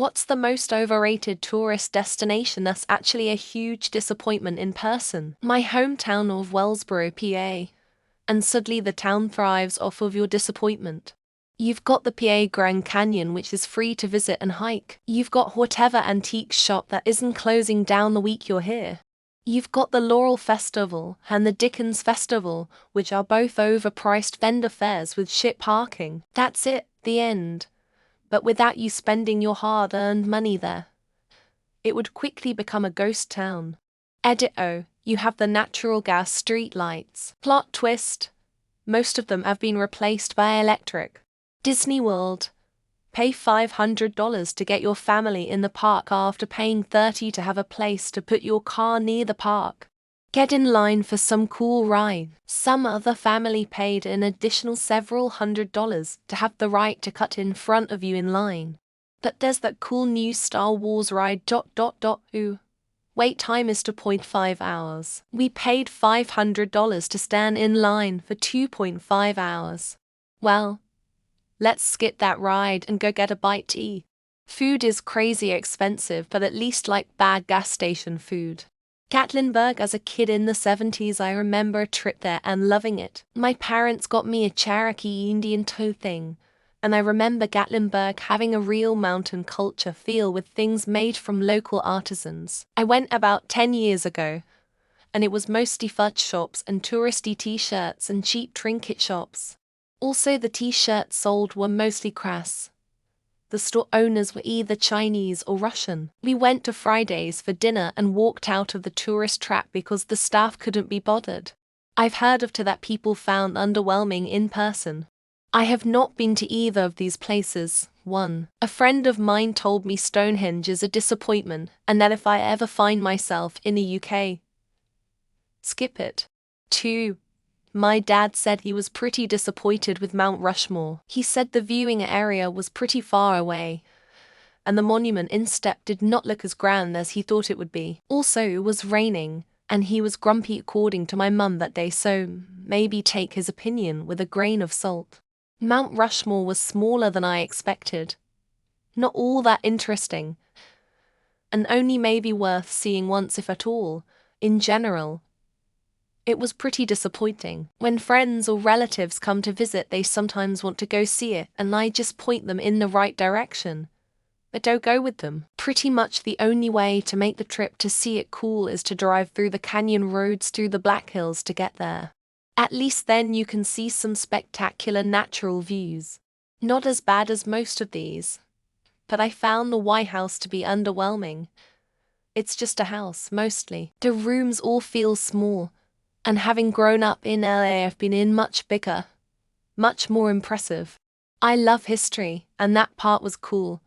What's the most overrated tourist destination that's actually a huge disappointment in person? My hometown of Wellsboro, PA. And suddenly the town thrives off of your disappointment. You've got the PA Grand Canyon, which is free to visit and hike. You've got whatever antique shop that isn't closing down the week you're here. You've got the Laurel Festival and the Dickens Festival, which are both overpriced vendor fairs with shit parking. That's it, the end. But without you spending your hard-earned money there, it would quickly become a ghost town. Edit O, you have the natural gas street lights. Plot twist, most of them have been replaced by electric. Disney World, pay $500 to get your family in the park after paying $30 to have a place to put your car near the park. Get in line for some cool ride. Some other family paid an additional several $100s to have the right to cut in front of you in line. But there's that cool new Star Wars ride ... Ooh. Wait time is 2.5 hours. We paid $500 to stand in line for 2.5 hours. Well, let's skip that ride and go get a bite to eat. Food is crazy expensive, but at least like bad gas station food. Gatlinburg, as a kid in the 70s, I remember a trip there and loving it. My parents got me a Cherokee Indian toe thing, and I remember Gatlinburg having a real mountain culture feel with things made from local artisans. I went about 10 years ago, and it was mostly fudge shops and touristy t-shirts and cheap trinket shops. Also, the t-shirts sold were mostly crass. The store owners were either Chinese or Russian. We went to Fridays for dinner and walked out of the tourist trap because the staff couldn't be bothered. I've heard of that people found underwhelming in person. I have not been to either of these places. 1. A friend of mine told me Stonehenge is a disappointment and that if I ever find myself in the UK, skip it. 2. My dad said he was pretty disappointed with Mount Rushmore. He said the viewing area was pretty far away, and the monument instead did not look as grand as he thought it would be. Also, it was raining, and he was grumpy according to my mum that day, so maybe take his opinion with a grain of salt. Mount Rushmore was smaller than I expected. Not all that interesting, and only maybe worth seeing once if at all. In general, it was pretty disappointing. When friends or relatives come to visit, they sometimes want to go see it, and I just point them in the right direction. But don't go with them. Pretty much the only way to make the trip to see it cool is to drive through the canyon roads through the Black Hills to get there. At least then you can see some spectacular natural views. Not as bad as most of these, but I found the White House to be underwhelming. It's just a house, mostly. The rooms all feel small. And having grown up in LA, I've been in much bigger, much more impressive. I love history, and that part was cool.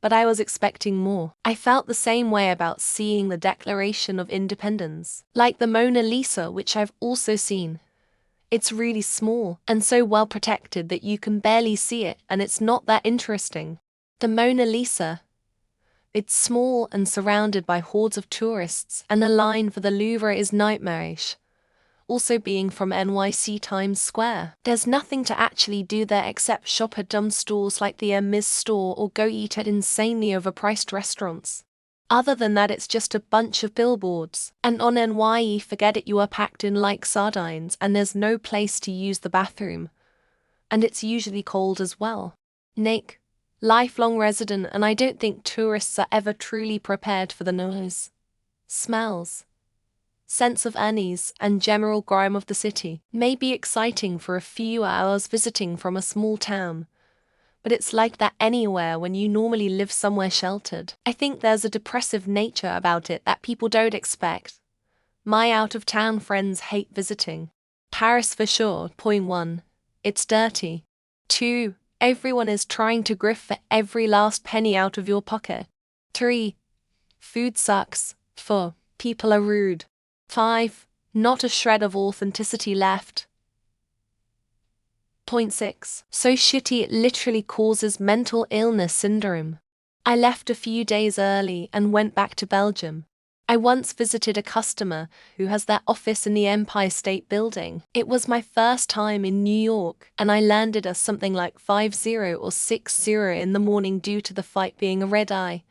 But I was expecting more. I felt the same way about seeing the Declaration of Independence. Like the Mona Lisa, which I've also seen. It's really small, and so well protected that you can barely see it, and it's not that interesting. The Mona Lisa. It's small and surrounded by hordes of tourists, and the line for the Louvre is nightmarish. Also, being from NYC Times Square, there's nothing to actually do there except shop at dumb stores like the Hermes store or go eat at insanely overpriced restaurants. Other than that, it's just a bunch of billboards. And on NYE, forget it, you are packed in like sardines and there's no place to use the bathroom. And it's usually cold as well. Nick, lifelong resident, and I don't think tourists are ever truly prepared for the noise, smells, sense of unease, and general grime of the city. May be exciting for a few hours visiting from a small town, but it's like that anywhere when you normally live somewhere sheltered. I think there's a depressive nature about it that people don't expect. My out-of-town friends hate visiting. Paris for sure. Point 1. It's dirty. 2. Everyone is trying to grift for every last penny out of your pocket. 3. Food sucks. 4. People are rude. 5. Not a shred of authenticity left. Point 6. So shitty it literally causes mental illness syndrome. I left a few days early and went back to Belgium. I once visited a customer who has their office in the Empire State Building. It was my first time in New York, and I landed at something like 5:00 or 6:00 in the morning due to the flight being a red eye.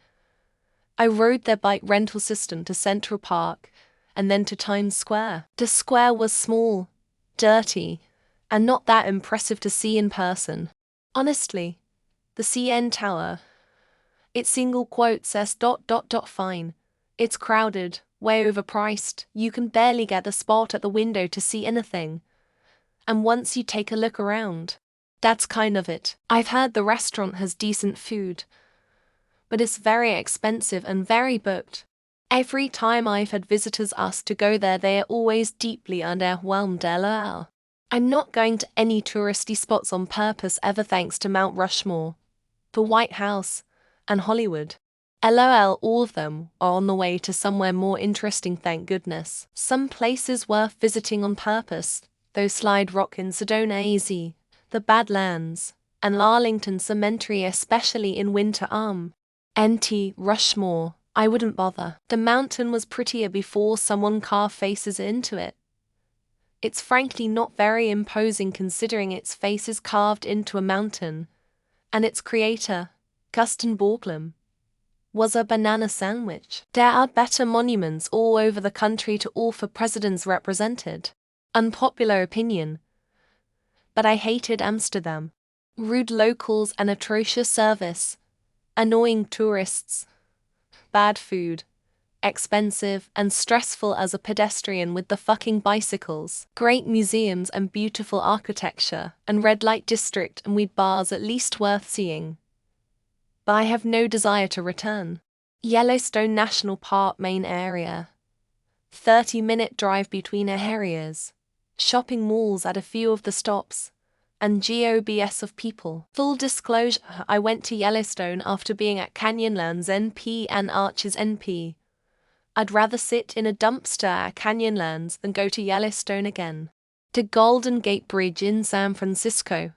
I rode their bike rental system to Central Park, and then to Times Square. The square was small, dirty, and not that impressive to see in person. Honestly, the CN Tower, its single quote says ... fine. It's crowded, way overpriced, you can barely get a spot at the window to see anything. And once you take a look around, that's kind of it. I've heard the restaurant has decent food, but it's very expensive and very booked. Every time I've had visitors ask to go there, they are always deeply underwhelmed. LOL. I'm not going to any touristy spots on purpose ever, thanks to Mount Rushmore, the White House, and Hollywood. LOL, all of them are on the way to somewhere more interesting, thank goodness. Some places worth visiting on purpose, though: Slide Rock in Sedona, AZ, the Badlands, and Arlington Cemetery, especially in winter. NT Rushmore, I wouldn't bother. The mountain was prettier before someone car faces into it. It's frankly not very imposing considering its face is carved into a mountain, and its creator, Guston Borglum, was a banana sandwich. There are better monuments all over the country to all for presidents represented. Unpopular opinion, but I hated Amsterdam. Rude locals and atrocious service, annoying tourists, bad food, expensive and stressful as a pedestrian with the fucking bicycles, great museums and beautiful architecture, and red light district and weed bars at least worth seeing. But I have no desire to return. Yellowstone National Park main area. 30-minute drive between areas. Shopping malls at a few of the stops. And GOBS of people. Full disclosure, I went to Yellowstone after being at Canyonlands NP and Arches NP. I'd rather sit in a dumpster at Canyonlands than go to Yellowstone again. The Golden Gate Bridge in San Francisco.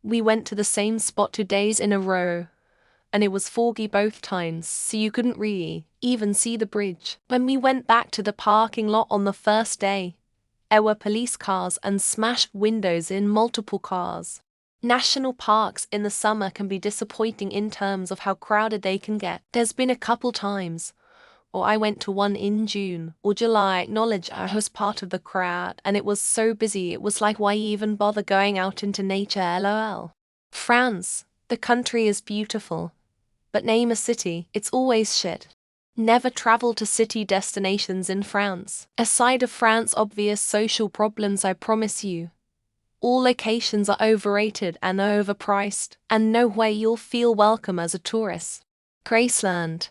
We went to the same spot 2 days in a row, and it was foggy both times, so you couldn't really even see the bridge. When we went back to the parking lot on the first day, there were police cars and smashed windows in multiple cars. National parks in the summer can be disappointing in terms of how crowded they can get. There's been a couple times, or I went to one in June or July, acknowledge I was part of the crowd, and it was so busy it was like, why even bother going out into nature? LOL. France, the country is beautiful, but name a city, it's always shit. Never travel to city destinations in France. Aside of France's obvious social problems, I promise you, all locations are overrated and overpriced, and no way you'll feel welcome as a tourist. Graceland.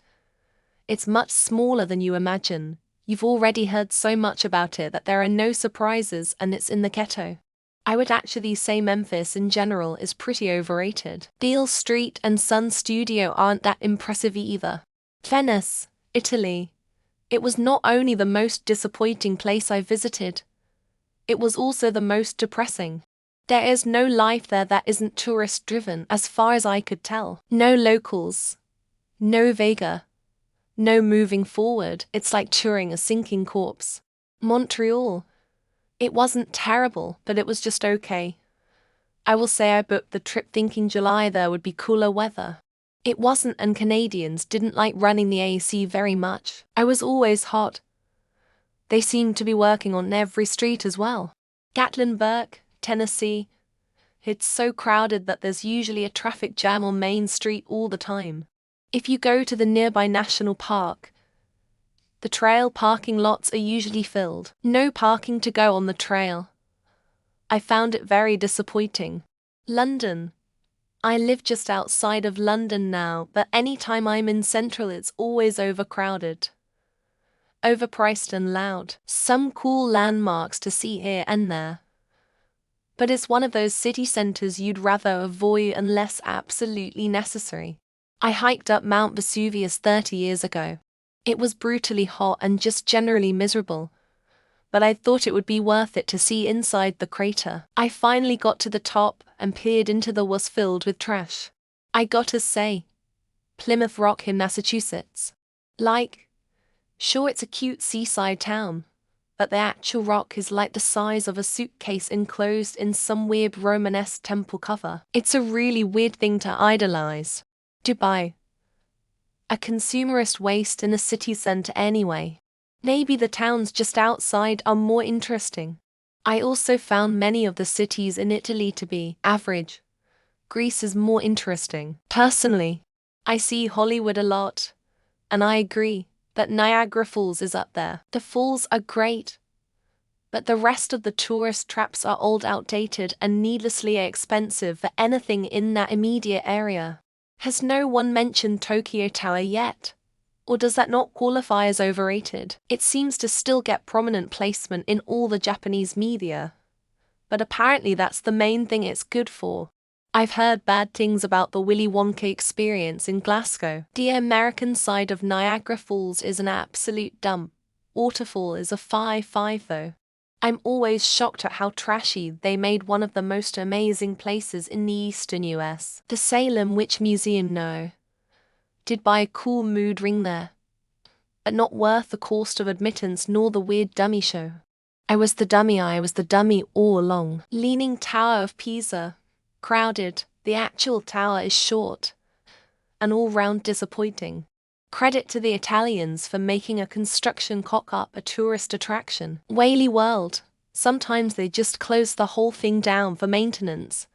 It's much smaller than you imagine. You've already heard so much about it that there are no surprises, and it's in the ghetto. I would actually say Memphis in general is pretty overrated. Beale Street and Sun Studio aren't that impressive either. Venice, Italy. It was not only the most disappointing place I visited, it was also the most depressing. There is no life there that isn't tourist-driven, as far as I could tell. No locals. No Vega. No moving forward. It's like touring a sinking corpse. Montreal. It wasn't terrible, but it was just okay. I will say I booked the trip thinking July there would be cooler weather. It wasn't, and Canadians didn't like running the AC very much. I was always hot. They seemed to be working on every street as well. Gatlinburg, Tennessee. It's so crowded that there's usually a traffic jam on Main Street all the time. If you go to the nearby national park, the trail parking lots are usually filled. No parking to go on the trail. I found it very disappointing. London. I live just outside of London now, but anytime I'm in Central it's always overcrowded, overpriced and loud. Some cool landmarks to see here and there, but it's one of those city centers you'd rather avoid unless absolutely necessary. I hiked up Mount Vesuvius 30 years ago. It was brutally hot and just generally miserable, but I thought it would be worth it to see inside the crater. I finally got to the top and peered into the was filled with trash. I gotta say, Plymouth Rock in Massachusetts. Like, Sure, it's a cute seaside town, but the actual rock is like the size of a suitcase enclosed in some weird Romanesque temple cover. It's a really weird thing to idolize. Dubai, a consumerist waste in a city centre anyway. Maybe the towns just outside are more interesting. I also found many of the cities in Italy to be average. Greece is more interesting. Personally, I see Hollywood a lot, and I agree that Niagara Falls is up there. The falls are great, but the rest of the tourist traps are old, outdated, and needlessly expensive for anything in that immediate area. Has no one mentioned Tokyo Tower yet? Or does that not qualify as overrated? It seems to still get prominent placement in all the Japanese media, but apparently that's the main thing it's good for. I've heard bad things about the Willy Wonka experience in Glasgow. The American side of Niagara Falls is an absolute dump. Waterfall is a 5/5 though. I'm always shocked at how trashy they made one of the most amazing places in the eastern US. The Salem Witch Museum, no. Did buy a cool mood ring there, but not worth the cost of admittance nor the weird dummy show. I was the dummy all along. Leaning Tower of Pisa. Crowded, the actual tower is short, and all-round disappointing. Credit to the Italians for making a construction cock-up a tourist attraction. Whaley World, sometimes they just close the whole thing down for maintenance,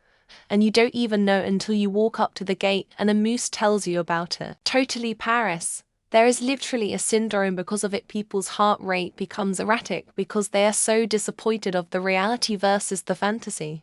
and you don't even know until you walk up to the gate and a moose tells you about it. Totally Paris. There is literally a syndrome because of it. People's heart rate becomes erratic because they are so disappointed of the reality versus the fantasy.